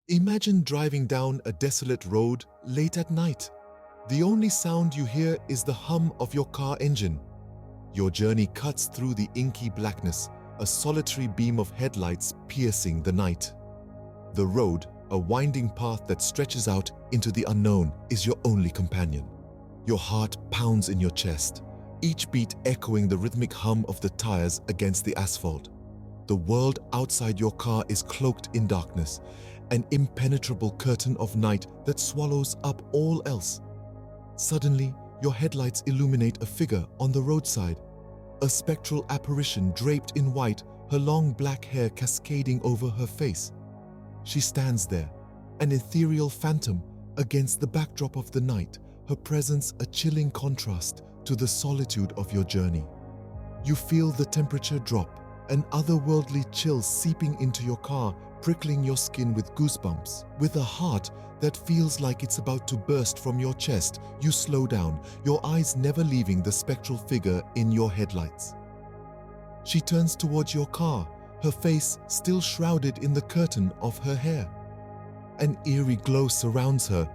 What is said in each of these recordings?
Imagine driving down a desolate road late at night. The only sound you hear is the hum of your car engine. Your journey cuts through the inky blackness, a solitary beam of headlights piercing the night. The road, a winding path that stretches out into the unknown, is your only companion. Your heart pounds in your chest, each beat echoing the rhythmic hum of the tires against the asphalt. The world outside your car is cloaked in darkness, an impenetrable curtain of night that swallows up all else. Suddenly, your headlights illuminate a figure on the roadside, a spectral apparition draped in white, her long black hair cascading over her face. She stands there, an ethereal phantom against the backdrop of the night, her presence a chilling contrast to the solitude of your journey. You feel the temperature drop, an otherworldly chill seeping into your car, prickling your skin with goosebumps. With a heart that feels like it's about to burst from your chest, you slow down, your eyes never leaving the spectral figure in your headlights. She turns towards your car, her face still shrouded in the curtain of her hair. An eerie glow surrounds her,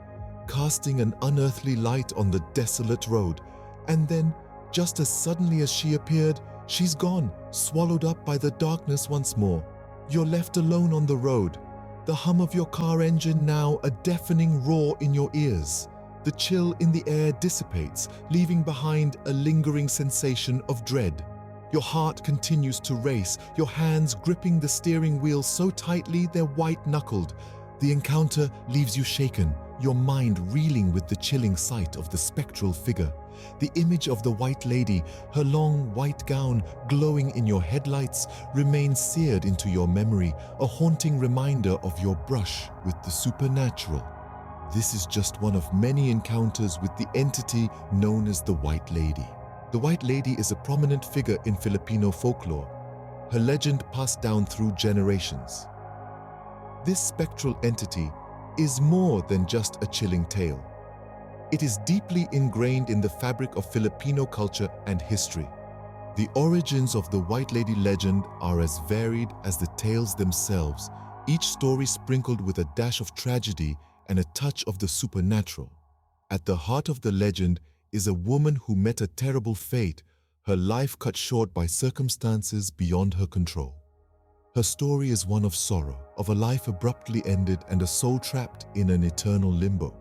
casting an unearthly light on the desolate road. And then, just as suddenly as she appeared, she's gone, swallowed up by the darkness once more. You're left alone on the road, the hum of your car engine now a deafening roar in your ears. The chill in the air dissipates, leaving behind a lingering sensation of dread. Your heart continues to race, your hands gripping the steering wheel so tightly they're white-knuckled. The encounter leaves you shaken, your mind reeling with the chilling sight of the spectral figure. The image of the white lady, her long white gown glowing in your headlights, remains seared into your memory, a haunting reminder of your brush with the supernatural. This is just one of many encounters with the entity known as the White Lady. The White Lady is a prominent figure in Filipino folklore, her legend passed down through generations. This spectral entity is more than just a chilling tale. It is deeply ingrained in the fabric of Filipino culture and history. The origins of the White Lady legend are as varied as the tales themselves, each story sprinkled with a dash of tragedy and a touch of the supernatural. At the heart of the legend is a woman who met a terrible fate, her life cut short by circumstances beyond her control. Her story is one of sorrow, of a life abruptly ended and a soul trapped in an eternal limbo.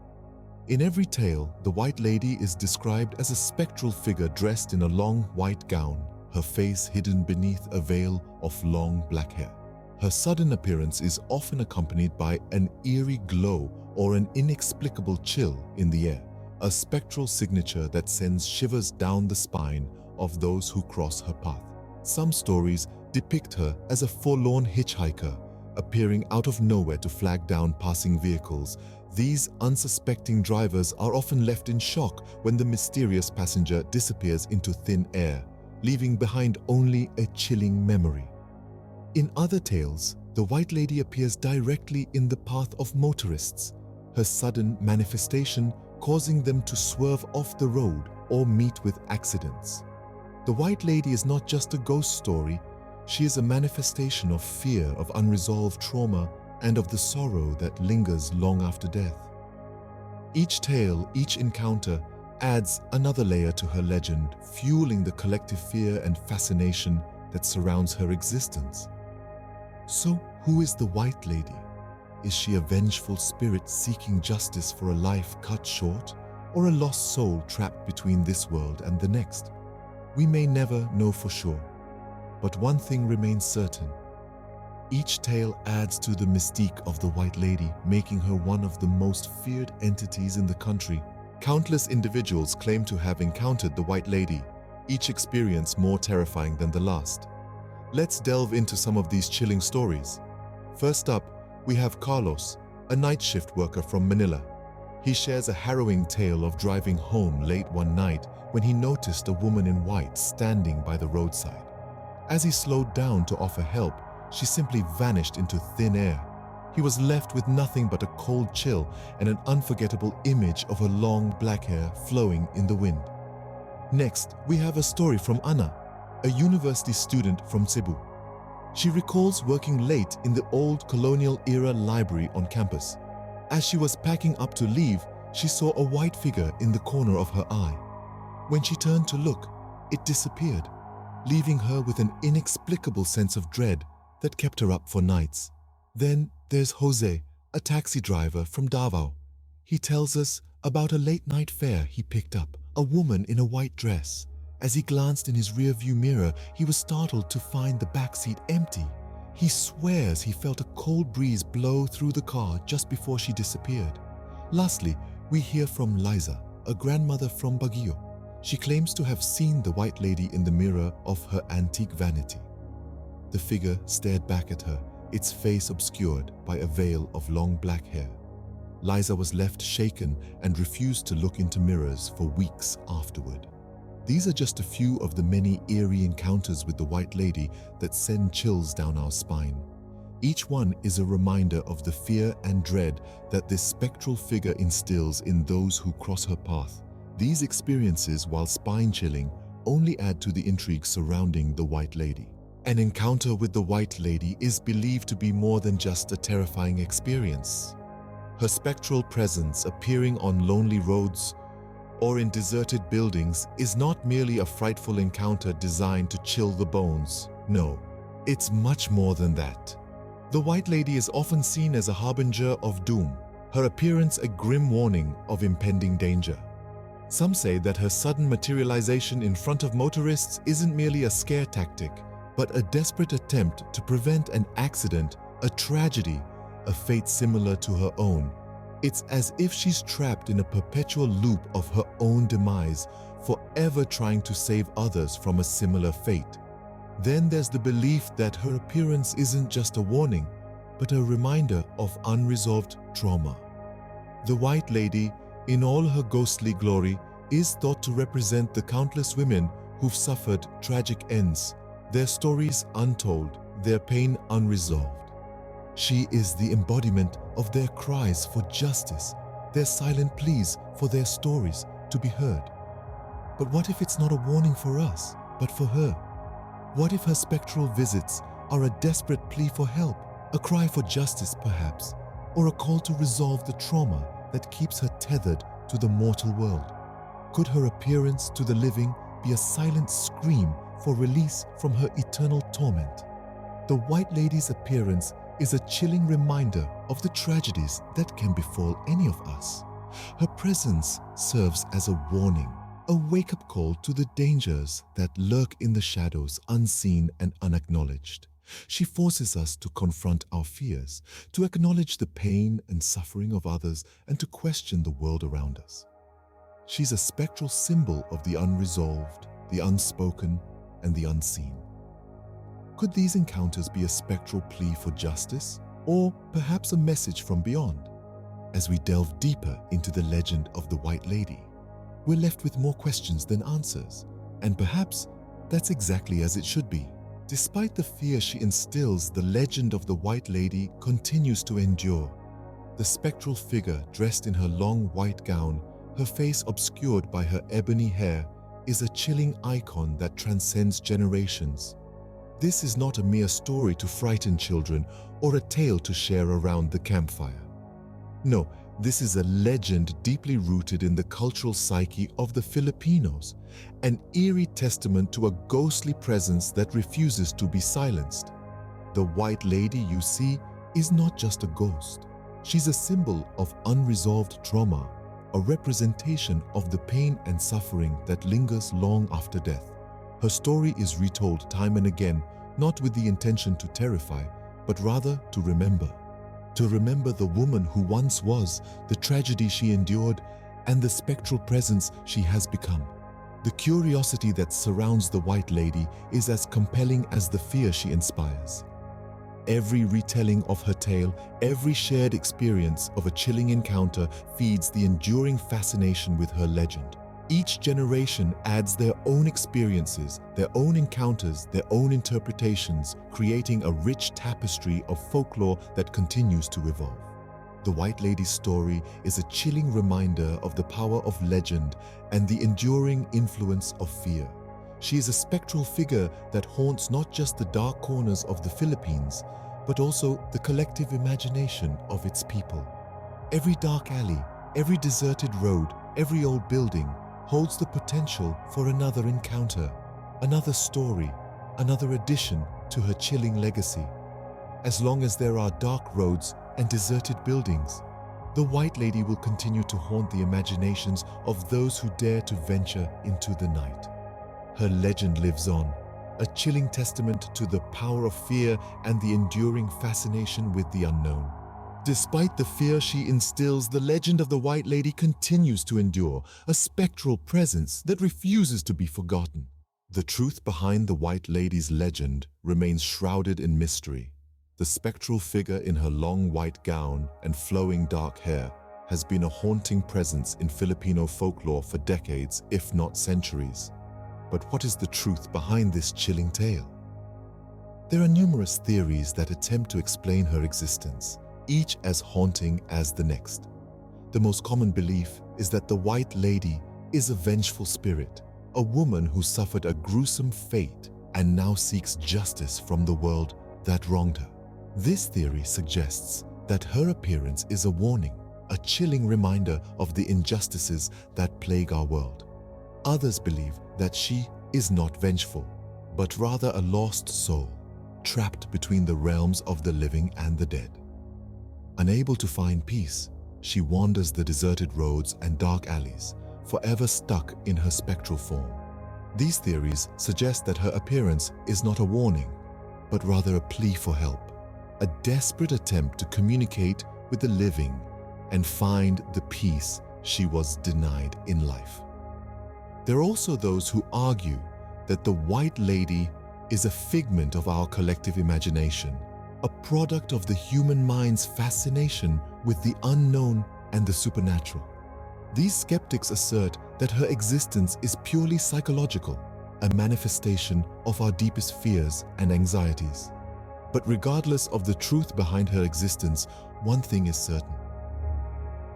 In every tale, the White Lady is described as a spectral figure dressed in a long white gown, her face hidden beneath a veil of long black hair. Her sudden appearance is often accompanied by an eerie glow or an inexplicable chill in the air, a spectral signature that sends shivers down the spine of those who cross her path. Some stories depict her as a forlorn hitchhiker, appearing out of nowhere to flag down passing vehicles. These unsuspecting drivers are often left in shock when the mysterious passenger disappears into thin air, leaving behind only a chilling memory. In other tales, the White Lady appears directly in the path of motorists, her sudden manifestation causing them to swerve off the road or meet with accidents. The White Lady is not just a ghost story, she is a manifestation of fear, of unresolved trauma, and of the sorrow that lingers long after death. Each tale, each encounter, adds another layer to her legend, fueling the collective fear and fascination that surrounds her existence. So, who is the White Lady? Is she a vengeful spirit seeking justice for a life cut short, or a lost soul trapped between this world and the next? We may never know for sure, but one thing remains certain. Each tale adds to the mystique of the White Lady, making her one of the most feared entities in the country. Countless individuals claim to have encountered the White Lady, each experience more terrifying than the last. Let's delve into some of these chilling stories. First up, we have Carlos, a night shift worker from Manila. He shares a harrowing tale of driving home late one night when he noticed a woman in white standing by the roadside. As he slowed down to offer help, she simply vanished into thin air. He was left with nothing but a cold chill and an unforgettable image of her long black hair flowing in the wind. Next, we have a story from Anna, a university student from Cebu. She recalls working late in the old colonial-era library on campus. As she was packing up to leave, she saw a white figure in the corner of her eye. When she turned to look, it disappeared, leaving her with an inexplicable sense of dread that kept her up for nights. Then there's Jose, a taxi driver from Davao. He tells us about a late-night fare he picked up, a woman in a white dress. As he glanced in his rearview mirror, he was startled to find the backseat empty. He swears he felt a cold breeze blow through the car just before she disappeared. Lastly, we hear from Liza, a grandmother from Baguio. She claims to have seen the white lady in the mirror of her antique vanity. The figure stared back at her, its face obscured by a veil of long black hair. Liza was left shaken and refused to look into mirrors for weeks afterward. These are just a few of the many eerie encounters with the white lady that send chills down our spine. Each one is a reminder of the fear and dread that this spectral figure instills in those who cross her path. These experiences, while spine-chilling, only add to the intrigue surrounding the white lady. An encounter with the white lady is believed to be more than just a terrifying experience. Her spectral presence appearing on lonely roads or in deserted buildings is not merely a frightful encounter designed to chill the bones. No, it's much more than that. The white lady is often seen as a harbinger of doom, her appearance a grim warning of impending danger. Some say that her sudden materialization in front of motorists isn't merely a scare tactic, but a desperate attempt to prevent an accident, a tragedy, a fate similar to her own. It's as if she's trapped in a perpetual loop of her own demise, forever trying to save others from a similar fate. Then there's the belief that her appearance isn't just a warning, but a reminder of unresolved trauma. The white lady, in all her ghostly glory, is thought to represent the countless women who've suffered tragic ends, their stories untold, their pain unresolved. She is the embodiment of their cries for justice, their silent pleas for their stories to be heard. But what if it's not a warning for us, but for her? What if her spectral visits are a desperate plea for help, a cry for justice perhaps, or a call to resolve the trauma that keeps her tethered to the mortal world? Could her appearance to the living be a silent scream for release from her eternal torment? The white lady's appearance is a chilling reminder of the tragedies that can befall any of us. Her presence serves as a warning, a wake-up call to the dangers that lurk in the shadows, unseen and unacknowledged. She forces us to confront our fears, to acknowledge the pain and suffering of others, and to question the world around us. She's a spectral symbol of the unresolved, the unspoken, and the unseen. Could these encounters be a spectral plea for justice, or perhaps a message from beyond? As we delve deeper into the legend of the White Lady, we're left with more questions than answers, and perhaps that's exactly as it should be. Despite the fear she instills, the legend of the White Lady continues to endure. The spectral figure, dressed in her long white gown, her face obscured by her ebony hair, is a chilling icon that transcends generations. This is not a mere story to frighten children or a tale to share around the campfire. No, this is a legend deeply rooted in the cultural psyche of the Filipinos, an eerie testament to a ghostly presence that refuses to be silenced. The White Lady you see is not just a ghost. She's a symbol of unresolved trauma, a representation of the pain and suffering that lingers long after death. Her story is retold time and again, not with the intention to terrify, but rather to remember. To remember the woman who once was, the tragedy she endured, and the spectral presence she has become. The curiosity that surrounds the White Lady is as compelling as the fear she inspires. Every retelling of her tale, every shared experience of a chilling encounter feeds the enduring fascination with her legend. Each generation adds their own experiences, their own encounters, their own interpretations, creating a rich tapestry of folklore that continues to evolve. The White Lady's story is a chilling reminder of the power of legend and the enduring influence of fear. She is a spectral figure that haunts not just the dark corners of the Philippines, but also the collective imagination of its people. Every dark alley, every deserted road, every old building holds the potential for another encounter, another story, another addition to her chilling legacy. As long as there are dark roads and deserted buildings, the White Lady will continue to haunt the imaginations of those who dare to venture into the night. Her legend lives on, a chilling testament to the power of fear and the enduring fascination with the unknown. Despite the fear she instills, the legend of the White Lady continues to endure, a spectral presence that refuses to be forgotten. The truth behind the White Lady's legend remains shrouded in mystery. The spectral figure in her long white gown and flowing dark hair has been a haunting presence in Filipino folklore for decades, if not centuries. But what is the truth behind this chilling tale? There are numerous theories that attempt to explain her existence, each as haunting as the next. The most common belief is that the White Lady is a vengeful spirit, a woman who suffered a gruesome fate and now seeks justice from the world that wronged her. This theory suggests that her appearance is a warning, a chilling reminder of the injustices that plague our world. Others believe that she is not vengeful, but rather a lost soul, trapped between the realms of the living and the dead. Unable to find peace, she wanders the deserted roads and dark alleys, forever stuck in her spectral form. These theories suggest that her appearance is not a warning, but rather a plea for help, a desperate attempt to communicate with the living and find the peace she was denied in life. There are also those who argue that the White Lady is a figment of our collective imagination, a product of the human mind's fascination with the unknown and the supernatural. These skeptics assert that her existence is purely psychological, a manifestation of our deepest fears and anxieties. But regardless of the truth behind her existence, one thing is certain.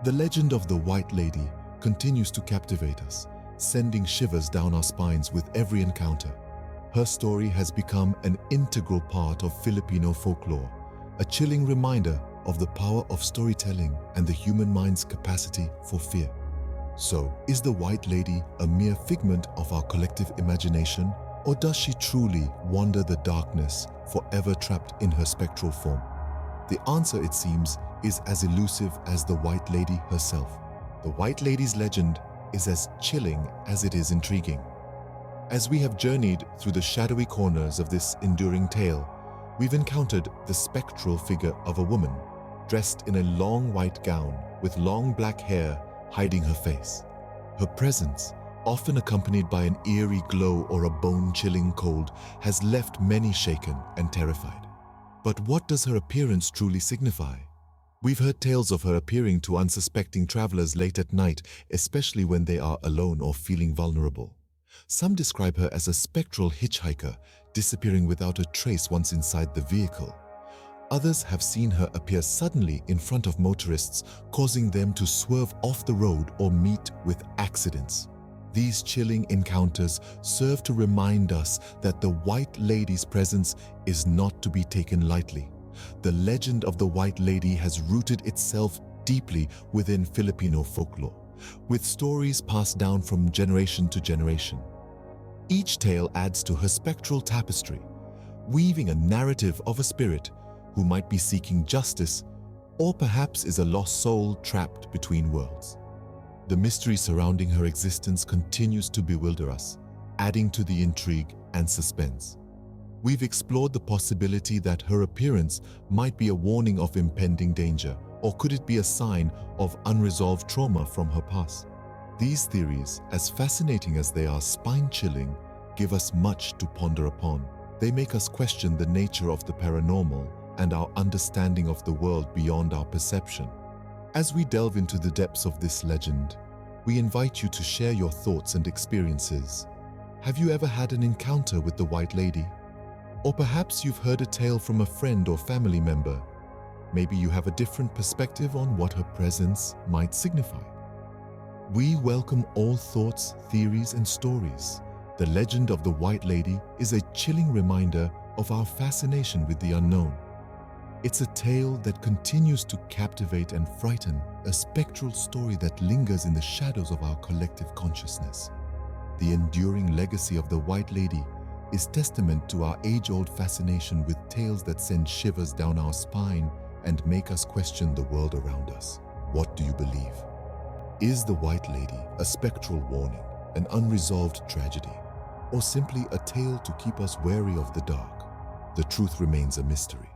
The legend of the White Lady continues to captivate us, sending shivers down our spines with every encounter. Her story has become an integral part of Filipino folklore, a chilling reminder of the power of storytelling and the human mind's capacity for fear. So, is the White Lady a mere figment of our collective imagination, or does she truly wander the darkness, forever trapped in her spectral form? The answer, it seems, is as elusive as the White Lady herself. The White Lady's legend is as chilling as it is intriguing. As we have journeyed through the shadowy corners of this enduring tale, we've encountered the spectral figure of a woman, dressed in a long white gown with long black hair hiding her face. Her presence, often accompanied by an eerie glow or a bone-chilling cold, has left many shaken and terrified. But what does her appearance truly signify? We've heard tales of her appearing to unsuspecting travelers late at night, especially when they are alone or feeling vulnerable. Some describe her as a spectral hitchhiker, disappearing without a trace once inside the vehicle. Others have seen her appear suddenly in front of motorists, causing them to swerve off the road or meet with accidents. These chilling encounters serve to remind us that the White Lady's presence is not to be taken lightly. The legend of the White Lady has rooted itself deeply within Filipino folklore, with stories passed down from generation to generation. Each tale adds to her spectral tapestry, weaving a narrative of a spirit who might be seeking justice, or perhaps is a lost soul trapped between worlds. The mystery surrounding her existence continues to bewilder us, adding to the intrigue and suspense. We've explored the possibility that her appearance might be a warning of impending danger, or could it be a sign of unresolved trauma from her past? These theories, as fascinating as they are spine-chilling, give us much to ponder upon. They make us question the nature of the paranormal and our understanding of the world beyond our perception. As we delve into the depths of this legend, we invite you to share your thoughts and experiences. Have you ever had an encounter with the White Lady? Or perhaps you've heard a tale from a friend or family member. Maybe you have a different perspective on what her presence might signify. We welcome all thoughts, theories, and stories. The legend of the White Lady is a chilling reminder of our fascination with the unknown. It's a tale that continues to captivate and frighten, a spectral story that lingers in the shadows of our collective consciousness. The enduring legacy of the White Lady is testament to our age-old fascination with tales that send shivers down our spine and make us question the world around us. What do you believe? Is the White Lady a spectral warning, an unresolved tragedy, or simply a tale to keep us wary of the dark? The truth remains a mystery.